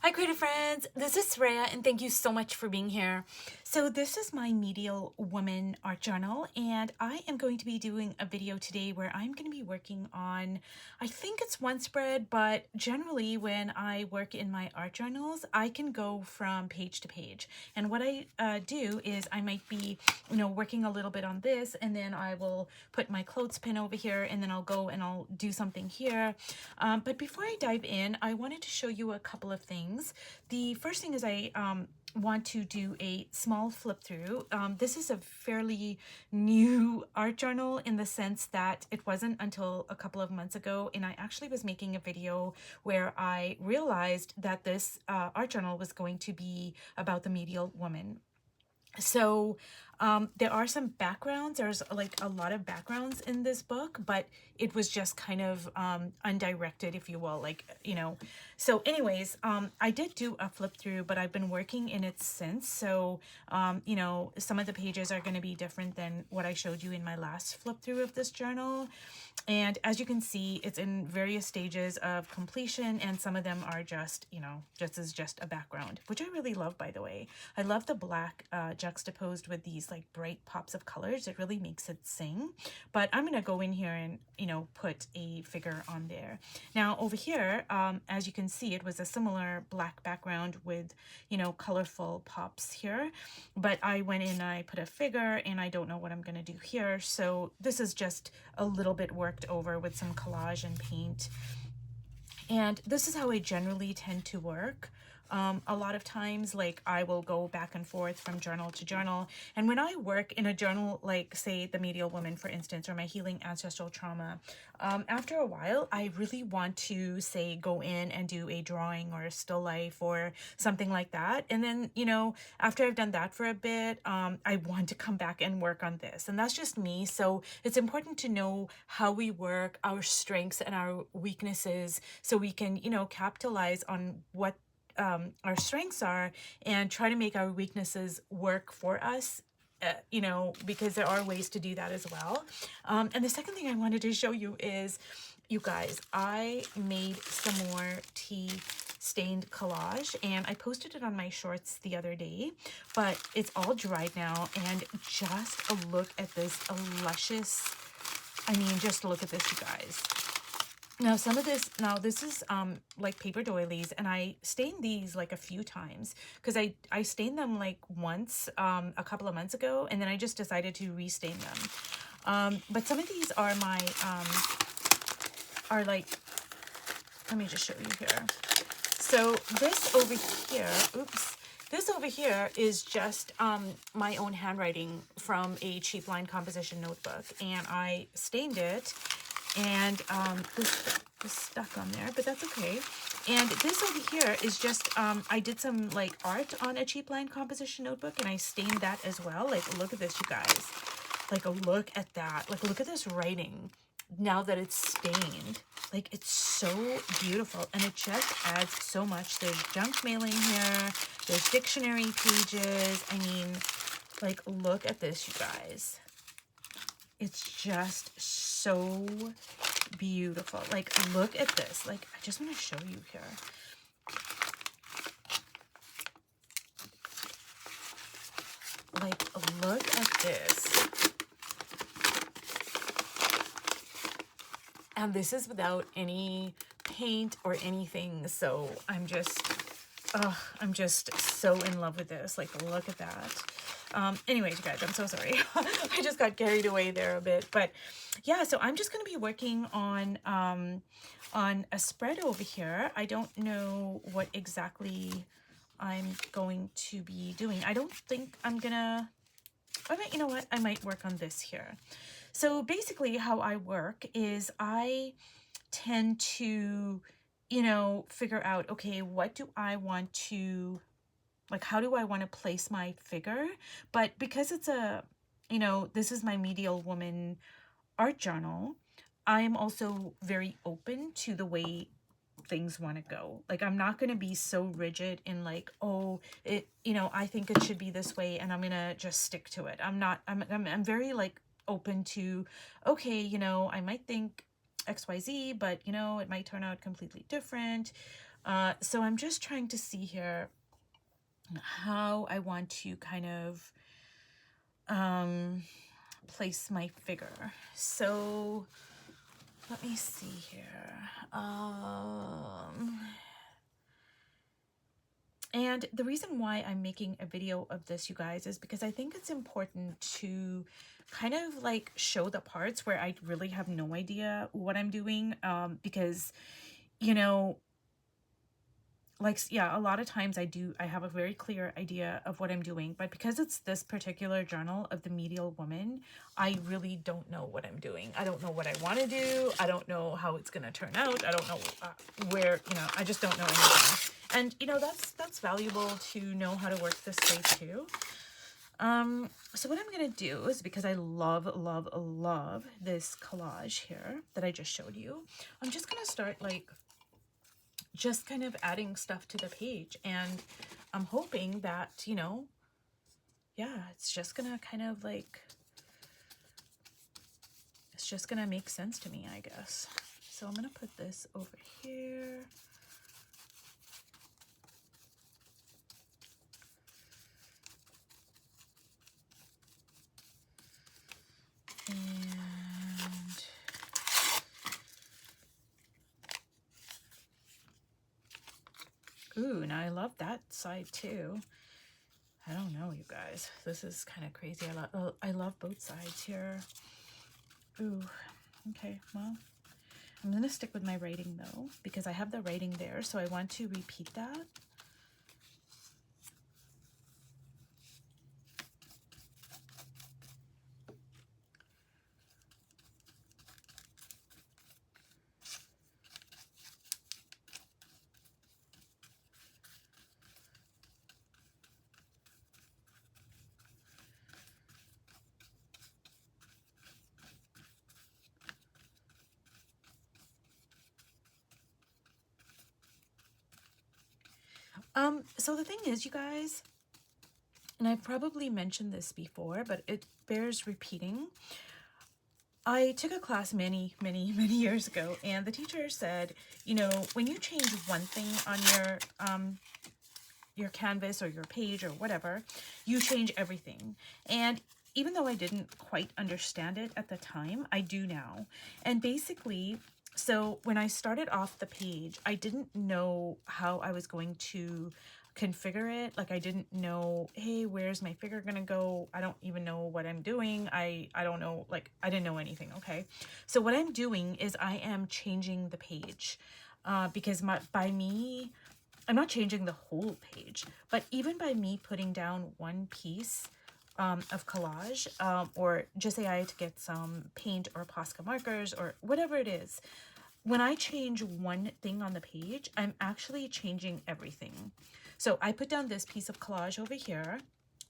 Hi creative friends, this is Rhea and thank you so much for being here. So this is my Medial Woman art journal and I am going to be doing a video today where I'm going to be working on, I think it's one spread, but generally when I work in my art journals, I can go from page to page. And what I do is I might be, working a little bit on this and then I will put my clothespin over here and then I'll go and I'll do something here. But before I dive in, I wanted to show you a couple of things. The first thing is I want to do a small flip through. This is a fairly new art journal in the sense that it wasn't until a couple of months ago, and I actually was making a video where I realized that this art journal was going to be about the medial woman. So there are some backgrounds. There's like a lot of backgrounds in this book, but it was just kind of undirected, if you will, So anyways, I did do a flip through, but I've been working in it since. So, some of the pages are going to be different than what I showed you in my last flip through of this journal. And as you can see, it's in various stages of completion, and some of them are just, just a background, which I really love, by the way. I love the black juxtaposed with these like bright pops of colors. It really makes it sing. But I'm going to go in here and, put a figure on there. Now over here, as you can see, it was a similar black background with, colorful pops here. But I went in and I put a figure, and I don't know what I'm going to do here. So this is just a little bit worked over with some collage and paint. And this is how I generally tend to work. A lot of times, like, I will go back and forth from journal to journal. And when I work in a journal, like, say, the Medial Woman, for instance, or my Healing Ancestral Trauma, after a while, I really want to, say, go in and do a drawing or a still life or something like that. And then, after I've done that for a bit, I want to come back and work on this. And that's just me. So it's important to know how we work, our strengths and our weaknesses, so we can, capitalize on what our strengths are and try to make our weaknesses work for us, because there are ways to do that as well. And the second thing I wanted to show you is, you guys, I made some more tea stained collage and I posted it on my shorts the other day, but it's all dried now. And just a look at this luscious, just look at this, you guys. Now this is like paper doilies, and I stained these like a few times because I stained them like once a couple of months ago, and then I just decided to restain them. But some of these are my are like, let me just show you here. So this over here is just my own handwriting from a cheap line composition notebook, and I stained it. And this is stuck on there, but that's okay. And this over here is just, I did some like art on a cheap line composition notebook, and I stained that as well. Like, look at this, you guys. Like, look at that. Like, look at this writing now that it's stained. Like, it's so beautiful, and it just adds so much. There's junk mailing here. There's dictionary pages. Like, look at this, you guys. It's just so beautiful. Like, look at this. Like, I just want to show you here. Like, look at this. And this is without any paint or anything. So I'm just so in love with this. Like, look at that. Anyways, you guys, I'm so sorry. I just got carried away there a bit. But yeah, so I'm just going to be working on a spread over here. I don't know what exactly I'm going to be doing. I don't think I'm gonna, you know what? I might work on this here. So basically how I work is I tend to, figure out, okay, what do I want to, like, how do I want to place my figure? But because it's this is my Medial Woman art journal, I am also very open to the way things want to go. Like, I'm not going to be so rigid in like, oh, I think it should be this way, and I'm going to just stick to it. I'm very like open to, okay, I might think XYZ, but it might turn out completely different. So I'm just trying to see here how I want to kind of place my figure. So let me see here. And the reason why I'm making a video of this, you guys, is because I think it's important to kind of like show the parts where I really have no idea what I'm doing, because, you know, like, yeah, a lot of times I have a very clear idea of what I'm doing, but because it's this particular journal of the Medial Woman, I really don't know what I'm doing. I don't know what I want to do. I don't know how it's going to turn out. I don't know where, I just don't know anything. And, that's valuable to know how to work this way too. So what I'm going to do is, because I love, love, love this collage here that I just showed you, I'm just going to start like just kind of adding stuff to the page, and I'm hoping that, yeah, it's just gonna kind of like, it's just gonna make sense to me, I guess. So I'm gonna put this over here. And ooh, now I love that side too. I don't know, you guys. This is kind of crazy. I love both sides here. Ooh, okay, well, I'm going to stick with my writing though, because I have the writing there, so I want to repeat that. So the thing is, you guys, and I've probably mentioned this before, but it bears repeating. I took a class many, many, many years ago, and the teacher said, when you change one thing on your canvas or your page or whatever, you change everything. And even though I didn't quite understand it at the time, I do now. And basically, so when I started off the page, I didn't know how I was going to configure it. Like, I didn't know, hey, where's my figure gonna go? I don't even know what I'm doing. I don't know, like, I didn't know anything. Okay, so what I'm doing is I am changing the page, because I'm not changing the whole page, but even by me putting down one piece of collage, or just say I had to get some paint or Posca markers or whatever it is, when I change one thing on the page, I'm actually changing everything. So I put down this piece of collage over here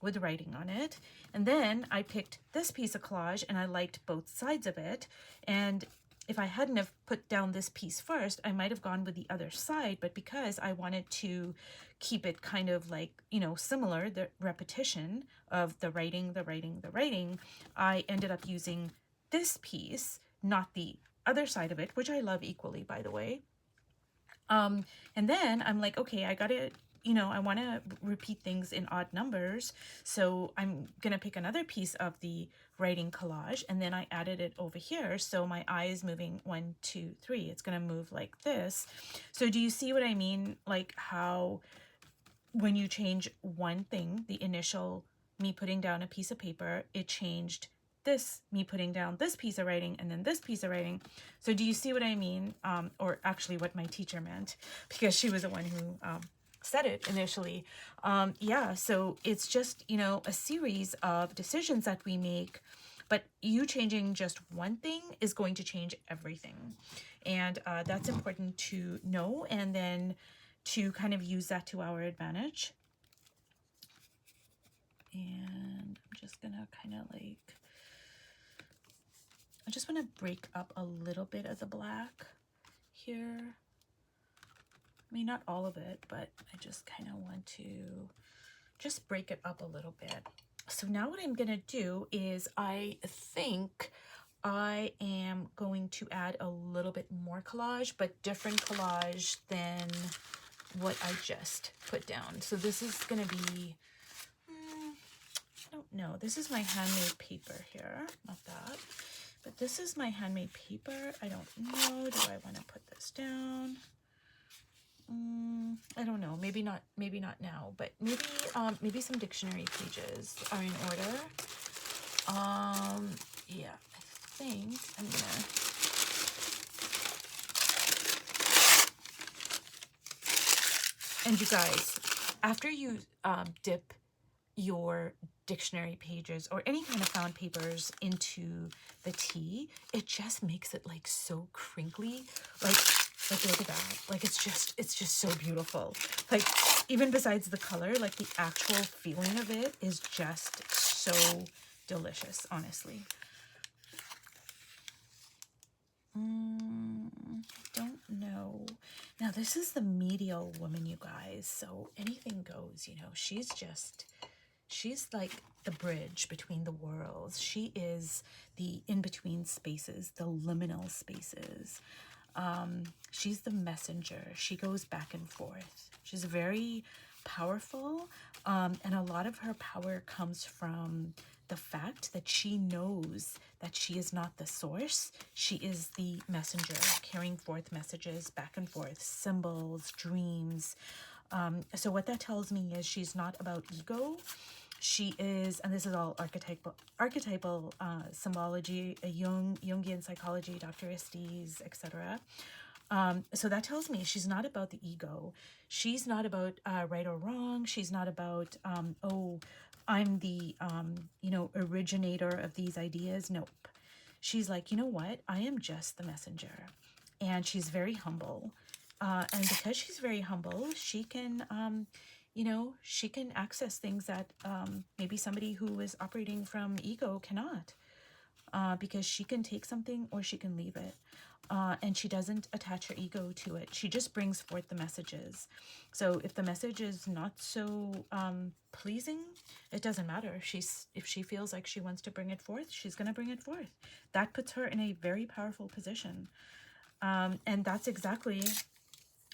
with writing on it, and then I picked this piece of collage and I liked both sides of it, and if I hadn't have put down this piece first, I might have gone with the other side, but because I wanted to keep it kind of like, similar, the repetition of the writing, the writing, the writing, I ended up using this piece, not the other side of it, which I love equally, by the way. And then I'm like, okay, I gotta, I want to repeat things in odd numbers. So I'm gonna pick another piece of the writing collage, and then I added it over here. So my eye is moving 1, 2, 3. It's gonna move like this. So do you see what I mean? Like how when you change one thing, the initial me putting down a piece of paper, it changed this, me putting down this piece of writing and then this piece of writing. So do you see what I mean? Or actually what my teacher meant, because she was the one who said it initially. Yeah, so it's just, a series of decisions that we make, but you changing just one thing is going to change everything. And that's important to know, and then to kind of use that to our advantage. And I'm just gonna kind of like, I just want to break up a little bit of the black here. I mean, not all of it, but I just kind of want to just break it up a little bit. So now what I'm gonna do is, I think I am going to add a little bit more collage, but different collage than what I just put down. So this is going to be, I don't know. This is my handmade paper here. Not that. But this is my handmade paper. I don't know. Do I want to put this down? I don't know. Maybe not now, but maybe some dictionary pages are in order. Yeah, I think I'm gonna. And you guys, after you dip your dictionary pages or any kind of found papers into the tea, it just makes it like so crinkly. Like look at that. Like it's just so beautiful. Like even besides the color, like the actual feeling of it is just so delicious, honestly. Don't know. Now this is the Medial Woman, you guys. So anything goes, you know. She's like the bridge between the worlds. She is the in-between spaces, the liminal spaces. She's the messenger. She goes back and forth. She's very powerful, and a lot of her power comes from the fact that she knows that she is not the source. She is the messenger, carrying forth messages back and forth, symbols, dreams. So what that tells me is she's not about ego. She is, and this is all archetypal symbology, Jungian psychology, Dr. Estes, etc. So that tells me she's not about the ego. She's not about right or wrong. She's not about, oh, I'm the, you know, originator of these ideas. Nope. She's like, you know what? I am just the messenger. And she's very humble. And because she's very humble, she can, you know, she can access things that maybe somebody who is operating from ego cannot. Because she can take something or she can leave it. And she doesn't attach her ego to it. She just brings forth the messages. So if the message is not so pleasing, it doesn't matter. If she feels like she wants to bring it forth, she's going to bring it forth. That puts her in a very powerful position. And that's exactly,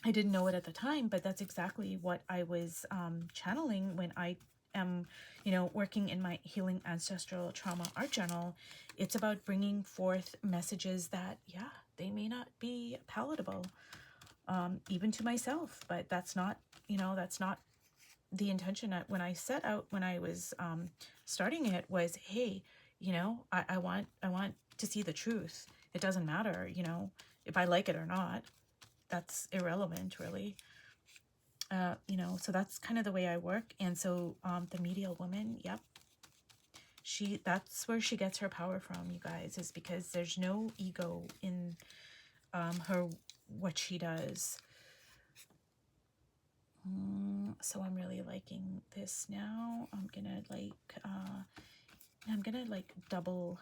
I didn't know it at the time, but that's exactly what I was channeling when I am, you know, working in my Healing Ancestral Trauma art journal. It's about bringing forth messages that, yeah, they may not be palatable, even to myself, but that's not, you know, that's not the intention. When I set out, when I was starting it, was, hey, you know, I want to see the truth. It doesn't matter, you know, if I like it or not. That's irrelevant, really. You know, so that's kind of the way I work. And so the Medial Woman, yep, that's where she gets her power from, you guys, is because there's no ego in her, what she does. So I'm really liking this now. I'm gonna like double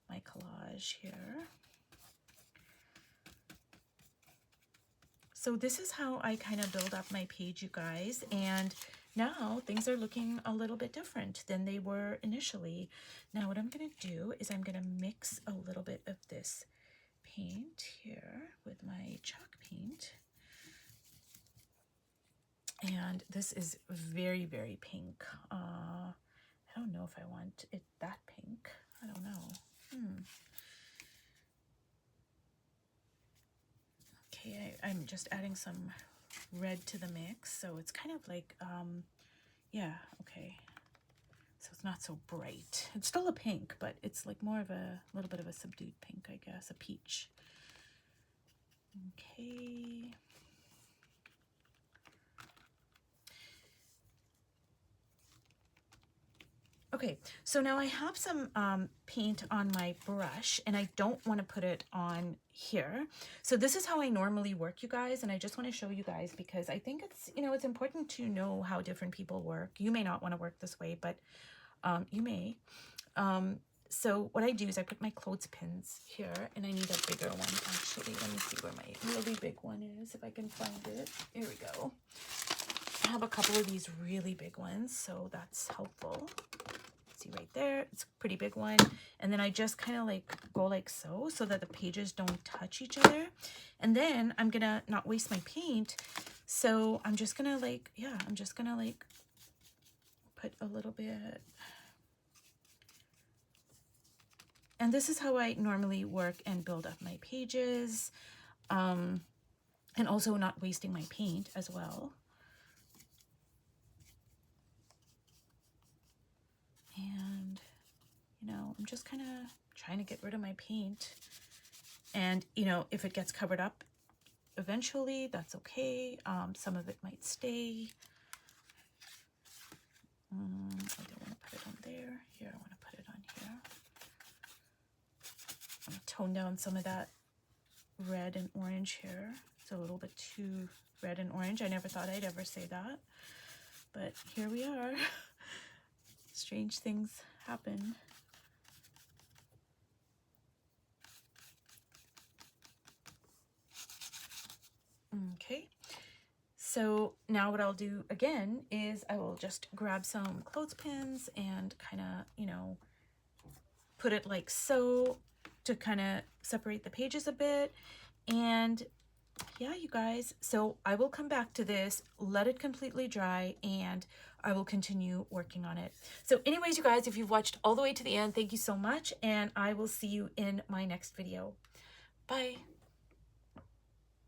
my collage here. So this is how I kind of build up my page, you guys, and now things are looking a little bit different than they were initially. Now what I'm going to do is I'm going to mix a little bit of this paint here with my chalk paint. And this is very, very pink. I don't know if I want it that pink. I don't know. Okay, I'm just adding some red to the mix, so it's kind of like, yeah, okay. So it's not so bright. It's still a pink, but it's like more of a little bit of a subdued pink, I guess, a peach. Okay. Okay, so now I have some paint on my brush, and I don't want to put it on here. So this is how I normally work, you guys, and I just want to show you guys because I think it's, you know, it's important to know how different people work. You may not want to work this way, but you may. So what I do is I put my clothespins here, and I need a bigger one, actually. Let me see where my really big one is, if I can find it. Here we go. I have a couple of these really big ones, so that's helpful. See right there, it's a pretty big one. And then I just kind of like go like so that the pages don't touch each other. And then I'm gonna not waste my paint. So I'm just gonna like, yeah, I'm just gonna like put a little bit. And this is how I normally work and build up my pages. And also not wasting my paint as well. And, you know, I'm just kind of trying to get rid of my paint. And, you know, if it gets covered up eventually, that's okay. Some of it might stay. I don't want to put it on there. Here, I want to put it on here. I'm going to tone down some of that red and orange here. It's a little bit too red and orange. I never thought I'd ever say that, but here we are. Strange things happen. Okay, so now what I'll do again is I will just grab some clothespins and kind of, you know, put it like so to kind of separate the pages a bit. And yeah, you guys, so I will come back to this, let it completely dry, and I will continue working on it. So anyways, you guys, if you've watched all the way to the end, thank you so much, and I will see you in my next video. Bye.